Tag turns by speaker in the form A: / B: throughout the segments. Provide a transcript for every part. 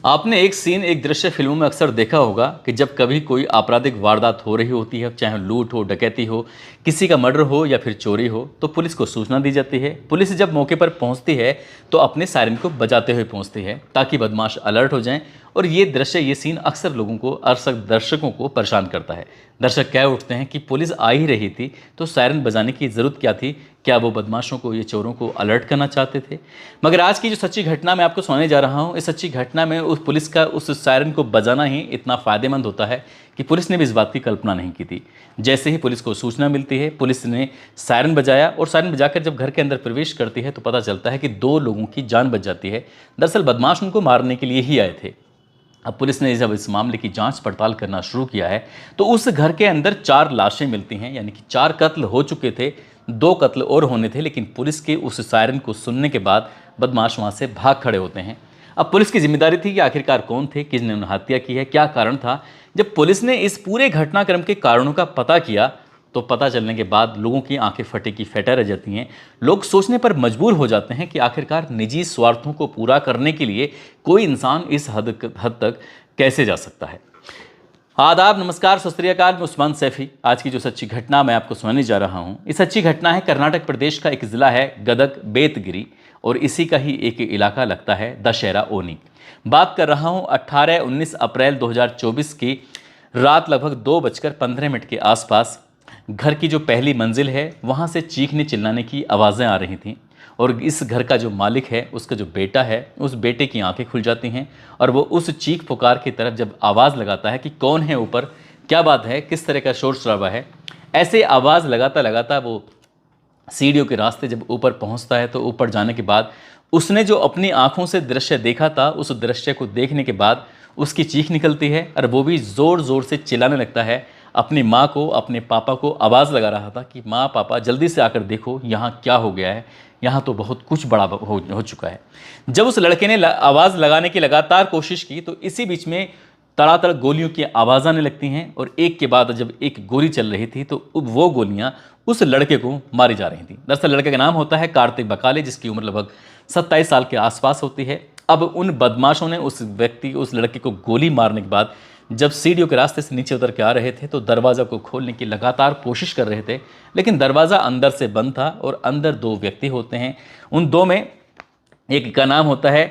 A: आपने एक सीन, एक दृश्य फिल्मों में अक्सर देखा होगा कि जब कभी कोई आपराधिक वारदात हो रही होती है, चाहे लूट हो, डकैती हो, किसी का मर्डर हो या फिर चोरी हो, तो पुलिस को सूचना दी जाती है। पुलिस जब मौके पर पहुंचती है तो अपने सायरन को बजाते हुए पहुंचती है ताकि बदमाश अलर्ट हो जाएं। और ये दृश्य, ये सीन अक्सर लोगों को, अक्सर दर्शकों को परेशान करता है। दर्शक कह उठते हैं कि पुलिस आ ही रही थी तो सायरन बजाने की ज़रूरत क्या थी? क्या वो बदमाशों को, ये चोरों को अलर्ट करना चाहते थे? मगर आज की जो सच्ची घटना मैं आपको सुनाने जा रहा हूँ, इस सच्ची घटना में उस पुलिस का उस सायरन को बजाना ही इतना फ़ायदेमंद होता है कि पुलिस ने भी इस बात की कल्पना नहीं की थी। जैसे ही पुलिस को सूचना मिलती है, पुलिस ने सायरन बजाया और सायरन बजाकर जब घर के अंदर प्रवेश करती है तो पता चलता है कि 2 लोगों की जान बच जाती है। दरअसल बदमाश उनको मारने के लिए ही आए थे। अब पुलिस ने जब इस मामले की जांच पड़ताल करना शुरू किया है तो उस घर के अंदर 4 लाशें मिलती हैं, यानी कि 4 कत्ल हो चुके थे, 2 कत्ल और होने थे। लेकिन पुलिस के उस सायरन को सुनने के बाद बदमाश वहां से भाग खड़े होते हैं। अब पुलिस की जिम्मेदारी थी कि आखिरकार कौन थे, किसने उन्हें हत्या की है, क्या कारण था। जब पुलिस ने इस पूरे घटनाक्रम के कारणों का पता किया तो पता चलने के बाद लोगों की आंखें फटे की फटे रह जाती हैं। लोग सोचने पर मजबूर हो जाते हैं कि आखिरकार निजी स्वार्थों को पूरा करने के लिए कोई इंसान इस हद तक कैसे जा सकता है। आदाब, नमस्कार, सत श्री अकाल। मैं उस्मान सैफी। आज की जो सच्ची घटना मैं आपको सुनाने जा रहा हूँ, इस सच्ची घटना है कर्नाटक प्रदेश का एक ज़िला है गदग बेतगिरी, और इसी का ही एक इलाका लगता है दशहरा ओनी। बात कर रहा हूँ 18-19 अप्रैल 2024 की रात लगभग 2:15 के आसपास। घर की जो पहली मंजिल है वहाँ से चीखने चिल्लाने की आवाज़ें आ रही थीं, और इस घर का जो मालिक है, उसका जो बेटा है, उस बेटे की आंखें खुल जाती हैं और वो उस चीख पुकार की तरफ जब आवाज़ लगाता है कि कौन है ऊपर, क्या बात है, किस तरह का शोर शराबा है। ऐसे आवाज़ लगाता लगाता वो सीढ़ियों के रास्ते जब ऊपर पहुंचता है तो ऊपर जाने के बाद उसने जो अपनी आंखों से दृश्य देखा था, उस दृश्य को देखने के बाद उसकी चीख निकलती है और वो भी ज़ोर ज़ोर से चिल्लाने लगता है। अपनी माँ को, अपने पापा को आवाज़ लगा रहा था कि माँ, पापा जल्दी से आकर देखो यहाँ क्या हो गया है, यहाँ तो बहुत कुछ बड़ा हो चुका है। जब उस लड़के ने आवाज़ लगाने की लगातार कोशिश की तो इसी बीच में तड़ातड़ गोलियों की आवाज़ आने लगती हैं, और एक के बाद जब एक गोली चल रही थी तो वो गोलियां उस लड़के को मारी जा रही थी। दरअसल लड़के का नाम होता है कार्तिक बकाले, जिसकी उम्र लगभग 27 साल के आसपास होती है। अब उन बदमाशों ने उस लड़के को गोली मारने के बाद जब सीढ़ियों के रास्ते से नीचे उतर के आ रहे थे तो दरवाज़ा को खोलने की लगातार कोशिश कर रहे थे, लेकिन दरवाज़ा अंदर से बंद था और अंदर 2 व्यक्ति होते हैं। उन 2 में एक का नाम होता है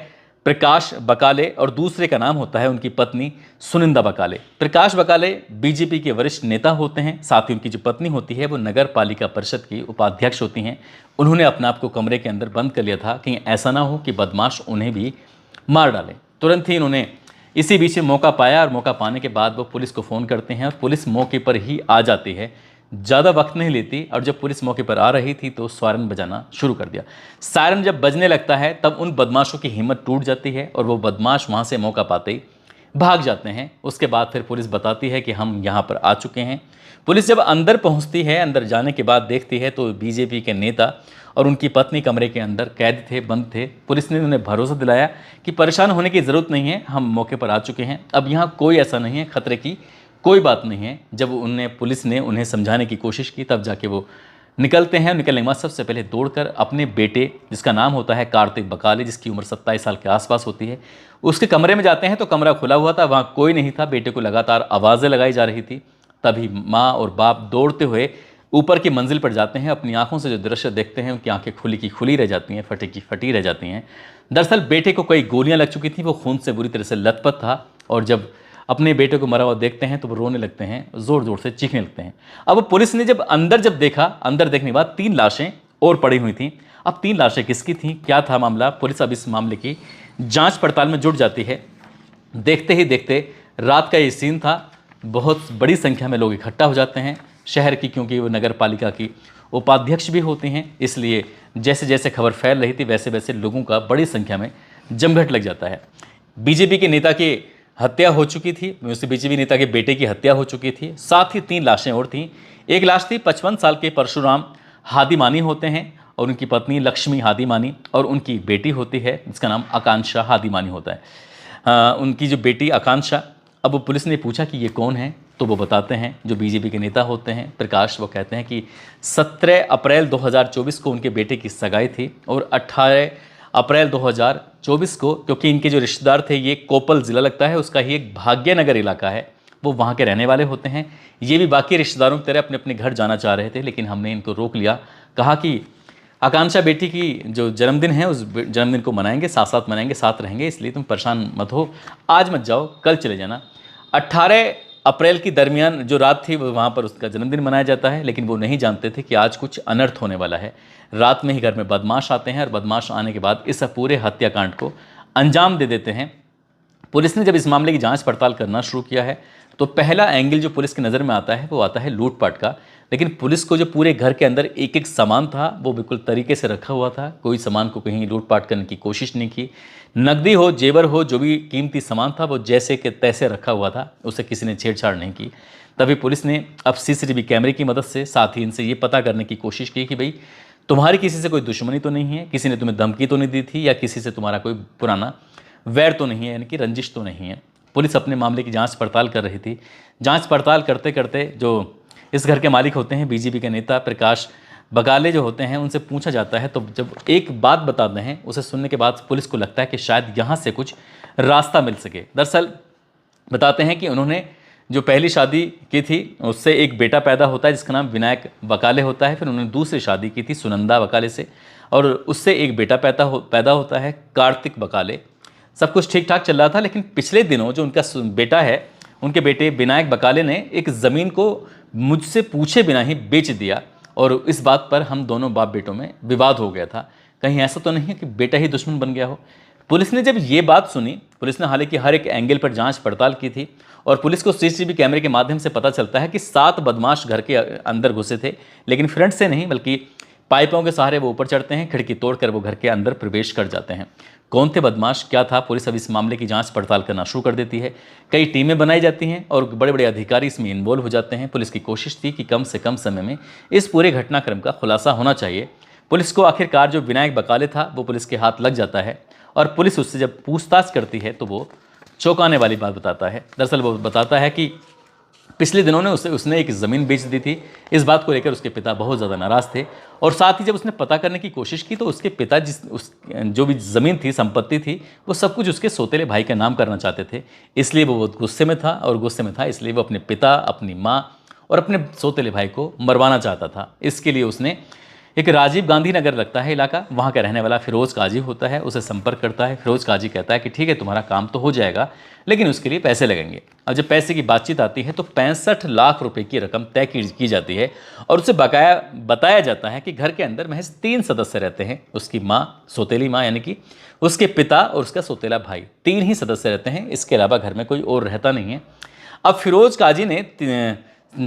A: प्रकाश बकाले और दूसरे का नाम होता है उनकी पत्नी सुनिंदा बकाले। प्रकाश बकाले बीजेपी के वरिष्ठ नेता होते हैं, साथ ही उनकी जो पत्नी होती है वो नगर पालिका परिषद की उपाध्यक्ष होती हैं। उन्होंने अपने आप को कमरे के अंदर बंद कर लिया था कि ऐसा ना हो कि बदमाश उन्हें भी मार डालें। तुरंत ही उन्होंने इसी बीच में मौका पाया, और मौका पाने के बाद वो पुलिस को फ़ोन करते हैं और पुलिस मौके पर ही आ जाती है, ज़्यादा वक्त नहीं लेती। और जब पुलिस मौके पर आ रही थी तो सायरन बजाना शुरू कर दिया। सायरन जब बजने लगता है तब उन बदमाशों की हिम्मत टूट जाती है और वो बदमाश वहाँ से मौका पाते ही भाग जाते हैं। उसके बाद फिर पुलिस बताती है कि हम यहाँ पर आ चुके हैं। पुलिस जब अंदर पहुँचती है, अंदर जाने के बाद देखती है तो बीजेपी के नेता और उनकी पत्नी कमरे के अंदर कैद थे, बंद थे। पुलिस ने उन्हें भरोसा दिलाया कि परेशान होने की ज़रूरत नहीं है, हम मौके पर आ चुके हैं, अब यहाँ कोई ऐसा नहीं है, खतरे की कोई बात नहीं है। जब पुलिस ने उन्हें समझाने की कोशिश की तब जाके वो निकलते हैं। निकलने के बाद सबसे पहले दौड़कर अपने बेटे, जिसका नाम होता है कार्तिक बकाले, जिसकी उम्र 27 साल के आसपास होती है, उसके कमरे में जाते हैं तो कमरा खुला हुआ था, वहाँ कोई नहीं था। बेटे को लगातार आवाज़ें लगाई जा रही थी। तभी माँ और बाप दौड़ते हुए ऊपर की मंजिल पर जाते हैं। अपनी आंखों से जो दृश्य देखते हैं उनकी आंखें खुली की खुली रह जाती हैं, फटी की फटी रह जाती हैं। दरअसल बेटे को कई गोलियां लग चुकी थी, वो खून से बुरी तरह से लथपथ था, और जब अपने बेटे को मरा हुआ देखते हैं तो वो रोने लगते हैं, ज़ोर ज़ोर से चीखने लगते हैं। अब पुलिस ने जब अंदर देखा, अंदर देखने के बाद 3 लाशें और पड़ी हुई थीं। अब 3 लाशें किसकी थीं, क्या था मामला, पुलिस अब इस मामले की जाँच पड़ताल में जुट जाती है। देखते ही देखते रात का ये सीन था। बहुत बड़ी संख्या में लोग इकट्ठा हो जाते हैं शहर की, क्योंकि वो नगर पालिका की उपाध्यक्ष भी होती हैं, इसलिए जैसे जैसे खबर फैल रही थी वैसे वैसे लोगों का बड़ी संख्या में जमघट लग जाता है। बीजेपी के नेता की हत्या हो चुकी थी, उस बीजेपी नेता के बेटे की हत्या हो चुकी थी, साथ ही 3 लाशें और थीं। एक लाश थी 55 साल के परशुराम हादीमानी होते हैं और उनकी पत्नी लक्ष्मी हादीमानी, और उनकी बेटी होती है जिसका नाम आकांक्षा हादीमानी होता है। उनकी जो बेटी आकांक्षा, अब पुलिस ने पूछा कि ये कौन है, तो वो बताते हैं जो बीजेपी के नेता होते हैं प्रकाश, वो कहते हैं कि 17 अप्रैल 2024 को उनके बेटे की सगाई थी और 18 अप्रैल 2024 को, क्योंकि इनके जो रिश्तेदार थे, ये कोपल ज़िला लगता है, उसका ही एक भाग्यनगर इलाका है, वो वहाँ के रहने वाले होते हैं। ये भी बाकी रिश्तेदारों की तरह अपने अपने घर जाना चाह रहे थे, लेकिन हमने इनको रोक लिया। कहा कि आकांक्षा बेटी की जो जन्मदिन है, उस जन्मदिन को मनाएंगे, साथ साथ मनाएंगे, साथ रहेंगे, इसलिए तुम परेशान मत हो, आज मत जाओ, कल चले जाना। 18 अप्रैल की दरमियान जो रात थी, वो वहाँ पर उसका जन्मदिन मनाया जाता है, लेकिन वो नहीं जानते थे कि आज कुछ अनर्थ होने वाला है। रात में ही घर में बदमाश आते हैं और बदमाश आने के बाद इस पूरे हत्याकांड को अंजाम दे देते हैं। पुलिस ने जब इस मामले की जांच पड़ताल करना शुरू किया है, तो पहला एंगल जो पुलिस की नज़र में आता है वो आता है लूटपाट का। लेकिन पुलिस को जो पूरे घर के अंदर एक एक सामान था, वो बिल्कुल तरीके से रखा हुआ था, कोई सामान को कहीं लूटपाट करने की कोशिश नहीं की। नकदी हो, जेवर हो, जो भी कीमती सामान था वो जैसे के तैसे रखा हुआ था, उसे किसी ने छेड़छाड़ नहीं की। तभी पुलिस ने अब CCTV कैमरे की मदद से साथ ही इनसे ये पता करने की कोशिश की कि भाई तुम्हारी किसी से कोई दुश्मनी तो नहीं है, किसी ने तुम्हें धमकी तो नहीं दी थी, या किसी से तुम्हारा कोई पुराना वैर तो नहीं है, यानी कि रंजिश तो नहीं है। पुलिस अपने मामले की जांच पड़ताल कर रही थी। जांच पड़ताल करते करते जो इस घर के मालिक होते हैं, BJP के नेता प्रकाश बगाले जो होते हैं, उनसे पूछा जाता है, तो जब एक बात बताते हैं, उसे सुनने के बाद पुलिस को लगता है कि शायद यहाँ से कुछ रास्ता मिल सके। दरअसल बताते हैं कि उन्होंने जो पहली शादी की थी, उससे एक बेटा पैदा होता है जिसका नाम विनायक बकाले होता है। फिर उन्होंने दूसरी शादी की थी सुनंदा बकाले से, और उससे एक बेटा पैदा होता है कार्तिक बकाले। सब कुछ ठीक ठाक चल रहा था, लेकिन पिछले दिनों जो उनका बेटा है, उनके बेटे विनायक बकाले ने एक ज़मीन को मुझसे पूछे बिना ही बेच दिया, और इस बात पर हम दोनों बाप बेटों में विवाद हो गया था। कहीं ऐसा तो नहीं है कि बेटा ही दुश्मन बन गया हो। पुलिस ने जब ये बात सुनी, पुलिस ने हालांकि हर एक एंगल पर जांच पड़ताल की थी, और पुलिस को CCTV कैमरे के माध्यम से पता चलता है कि 7 बदमाश घर के अंदर घुसे थे, लेकिन फ्रंट से नहीं बल्कि पाइपों के सहारे वो ऊपर चढ़ते हैं, खिड़की तोड़कर वो घर के अंदर प्रवेश कर जाते हैं। कौन थे बदमाश, क्या था, पुलिस अब इस मामले की जांच पड़ताल करना शुरू कर देती है। कई टीमें बनाई जाती हैं और बड़े बड़े अधिकारी इसमें इन्वॉल्व हो जाते हैं। पुलिस की कोशिश थी कि कम से कम समय में इस पूरे घटनाक्रम का खुलासा होना चाहिए। पुलिस को आखिरकार जो विनायक बकाले था वो पुलिस के हाथ लग जाता है, और पुलिस उससे जब पूछताछ करती है तो वो चौंकाने वाली बात बताता है। दरअसल वो बताता है कि पिछले दिनों ने उसने एक ज़मीन बेच दी थी। इस बात को लेकर उसके पिता बहुत ज़्यादा नाराज़ थे, और साथ ही जब उसने पता करने की कोशिश की तो उसके पिता जो भी ज़मीन थी, संपत्ति थी, वो सब कुछ उसके सौतेले भाई के नाम करना चाहते थे। इसलिए वो गुस्से में था, और गुस्से में था इसलिए वो अपने पिता, अपनी माँ और अपने सौतेले भाई को मरवाना चाहता था। इसके लिए उसने एक राजीव गांधी नगर लगता है इलाका, वहाँ का रहने वाला फिरोज़ काजी होता है, उसे संपर्क करता है। फिरोज़ काजी कहता है कि ठीक है, तुम्हारा काम तो हो जाएगा, लेकिन उसके लिए पैसे लगेंगे। अब जब पैसे की बातचीत आती है तो 65 लाख रुपए की रकम तय की जाती है, और उसे बकाया बताया जाता है कि घर के अंदर महज 3 सदस्य रहते हैं। उसकी माँ, सौतेली माँ यानी कि उसके पिता और उसका सौतेला भाई, 3 ही सदस्य रहते हैं। इसके अलावा घर में कोई और रहता नहीं है। अब फिरोज़ काजी ने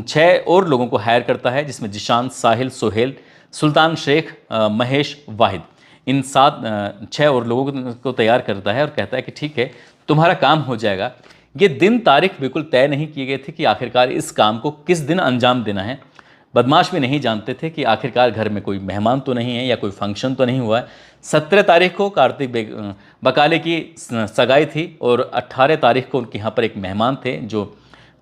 A: 6 और लोगों को हायर करता है, जिसमें जिशान, साहिल, सोहेल, सुल्तान शेख, महेश, वाहिद, इन 6 और लोगों को तैयार करता है, और कहता है कि ठीक है, तुम्हारा काम हो जाएगा। ये दिन तारीख बिल्कुल तय नहीं किए गए थे कि आखिरकार इस काम को किस दिन अंजाम देना है। बदमाश भी नहीं जानते थे कि आखिरकार घर में कोई मेहमान तो नहीं है या कोई फंक्शन तो नहीं हुआ है। 17 तारीख को कार्तिक बकाले की सगाई थी, और 18 तारीख को उनके यहाँ पर एक मेहमान थे जो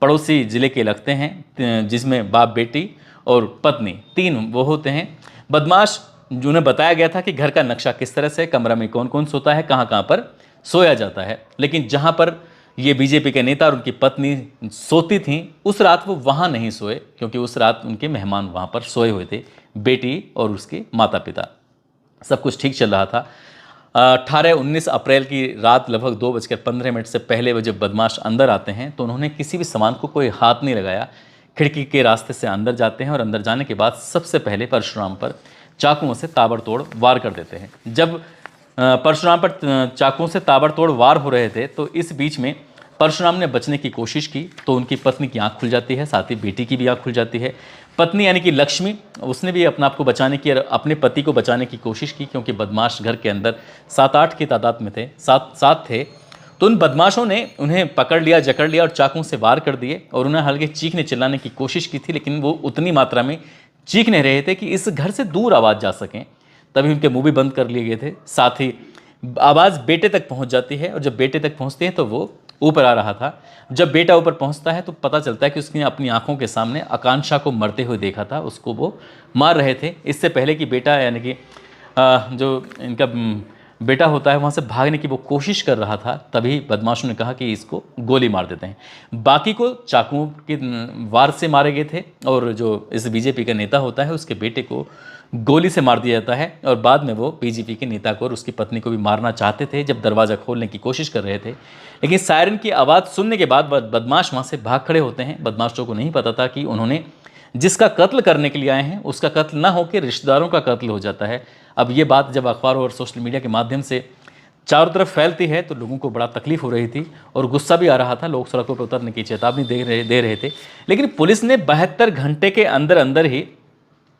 A: पड़ोसी ज़िले के लगते हैं, जिसमें बाप बेटी और पत्नी 3 वो होते हैं। बदमाश जिन्हें बताया गया था कि घर का नक्शा किस तरह से, कमरा में कौन कौन सोता है, कहाँ कहाँ पर सोया जाता है। लेकिन जहाँ पर ये BJP के नेता और उनकी पत्नी सोती थीं, उस रात वो वहाँ नहीं सोए, क्योंकि उस रात उनके मेहमान वहाँ पर सोए हुए थे, बेटी और उसके माता पिता। सब कुछ ठीक चल रहा था। 18-19 अप्रैल की रात लगभग 2:15 से पहले वो जब बदमाश अंदर आते हैं तो उन्होंने किसी भी सामान को कोई हाथ नहीं लगाया। खिड़की के रास्ते से अंदर जाते हैं, और अंदर जाने के बाद सबसे पहले परशुराम पर चाकुओं से ताबड़तोड़ वार कर देते हैं। जब परशुराम पर चाकुओं से ताबड़तोड़ वार हो रहे थे तो इस बीच में परशुराम ने बचने की कोशिश की, तो उनकी पत्नी की आंख खुल जाती है, साथ ही बेटी की भी आंख खुल जाती है। पत्नी यानी कि लक्ष्मी, उसने भी अपने आप को बचाने की और अपने पति को बचाने की कोशिश की, क्योंकि बदमाश घर के अंदर 7-8 की तादाद में थे, 7 थे। तो उन बदमाशों ने उन्हें पकड़ लिया, जकड़ लिया और चाकुओं से वार कर दिए, और उन्हें हल्के चीखने चिल्लाने की कोशिश की थी, लेकिन वो उतनी मात्रा में चीख नहीं रहे थे कि इस घर से दूर आवाज़ जा सकें। तभी उनके मुंह भी बंद कर लिए गए थे। साथ ही आवाज़ बेटे तक पहुंच जाती है, और जब बेटे तक पहुंचती है तो वो ऊपर आ रहा था। जब बेटा ऊपर पहुंचता है तो पता चलता है कि उसने अपनी आंखों के सामने आकांक्षा को मरते हुए देखा था, उसको वो मार रहे थे। इससे पहले कि बेटा यानी कि जो इनका बेटा होता है वहाँ से भागने की वो कोशिश कर रहा था, तभी बदमाशों ने कहा कि इसको गोली मार देते हैं। बाकी को चाकुओं के वार से मारे गए थे और जो इस बीजेपी का नेता होता है उसके बेटे को गोली से मार दिया जाता है। और बाद में वो बीजेपी के नेता को और उसकी पत्नी को भी मारना चाहते थे जब दरवाज़ा खोलने की कोशिश कर रहे थे, लेकिन सायरन की आवाज़ सुनने के बाद बदमाश वहाँ से भाग खड़े होते हैं। बदमाशों को नहीं पता था कि उन्होंने जिसका कत्ल करने के लिए आए हैं उसका कत्ल ना होकर रिश्तेदारों का कत्ल हो जाता है। अब ये बात जब अखबारों और सोशल मीडिया के माध्यम से चारों तरफ फैलती है तो लोगों को बड़ा तकलीफ हो रही थी और गुस्सा भी आ रहा था। लोग सड़कों पर उतरने की चेतावनी दे रहे थे, लेकिन पुलिस ने 72 घंटे के अंदर अंदर ही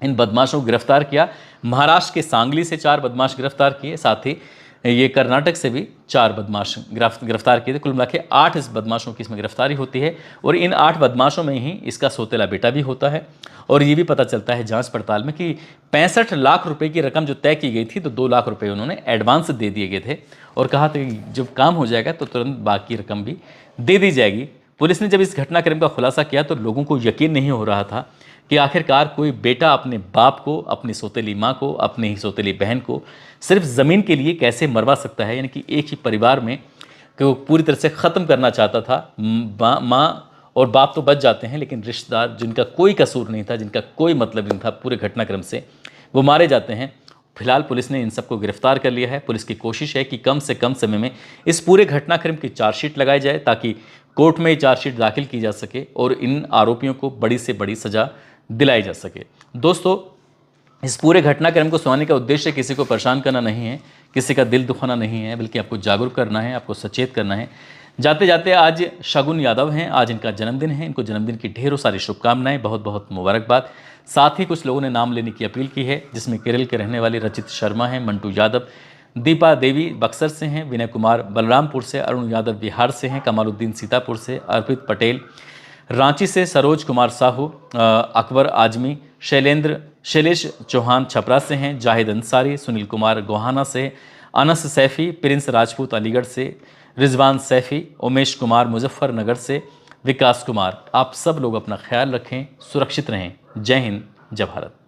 A: इन बदमाशों को गिरफ्तार किया। महाराष्ट्र के सांगली से 4 बदमाश गिरफ्तार किए, साथ ही ये कर्नाटक से भी 4 बदमाश गिरफ्तार किए थे। कुल मिला के 8 इस बदमाशों की इसमें गिरफ्तारी होती है और इन 8 बदमाशों में ही इसका सौतेला बेटा भी होता है। और ये भी पता चलता है जांच पड़ताल में कि 65 लाख रुपए की रकम जो तय की गई थी तो 2 लाख रुपए उन्होंने एडवांस दे दिए गए थे और कहा था कि जब काम हो जाएगा तो तुरंत बाकी रकम भी दे दी जाएगी। पुलिस ने जब इस घटनाक्रम का खुलासा किया तो लोगों को यकीन नहीं हो रहा था कि आखिरकार कोई बेटा अपने बाप को, अपनी सौतेली माँ को, अपनी ही सौतेली बहन को सिर्फ ज़मीन के लिए कैसे मरवा सकता है। यानी कि एक ही परिवार में कि वो पूरी तरह से ख़त्म करना चाहता था। माँ और बाप तो बच जाते हैं, लेकिन रिश्तेदार जिनका कोई कसूर नहीं था, जिनका कोई मतलब नहीं था पूरे घटनाक्रम से, वो मारे जाते हैं। फिलहाल पुलिस ने इन सबको गिरफ्तार कर लिया है। पुलिस की कोशिश है कि कम से कम समय में इस पूरे घटनाक्रम की चार्जशीट लगाई जाए ताकि कोर्ट में चार्जशीट दाखिल की जा सके और इन आरोपियों को बड़ी से बड़ी सज़ा दिलाई जा सके। दोस्तों, इस पूरे घटनाक्रम को सुनाने का उद्देश्य किसी को परेशान करना नहीं है, किसी का दिल दुखाना नहीं है, बल्कि आपको जागरूक करना है, आपको सचेत करना है। जाते जाते आज शगुन यादव हैं, आज इनका जन्मदिन है। इनको जन्मदिन की ढेरों सारी शुभकामनाएं, बहुत बहुत मुबारकबाद। साथ ही कुछ लोगों ने नाम लेने की अपील की है, जिसमें केरल के रहने वाले रचित शर्मा हैं, मंटू यादव, दीपा देवी बक्सर से हैं, विनय कुमार बलरामपुर से, अरुण यादव बिहार से हैं, कमालुद्दीन सीतापुर से, अर्पित पटेल रांची से, सरोज कुमार साहू, अकबर आजमी, शैलेश चौहान छपरा से हैं, जाहिद अंसारी, सुनील कुमार गोहाना से, अनस सैफ़ी, प्रिंस राजपूत अलीगढ़ से, रिजवान सैफ़ी, उमेश कुमार मुजफ्फरनगर से, विकास कुमार। आप सब लोग अपना ख्याल रखें, सुरक्षित रहें। जय हिंद, जय भारत।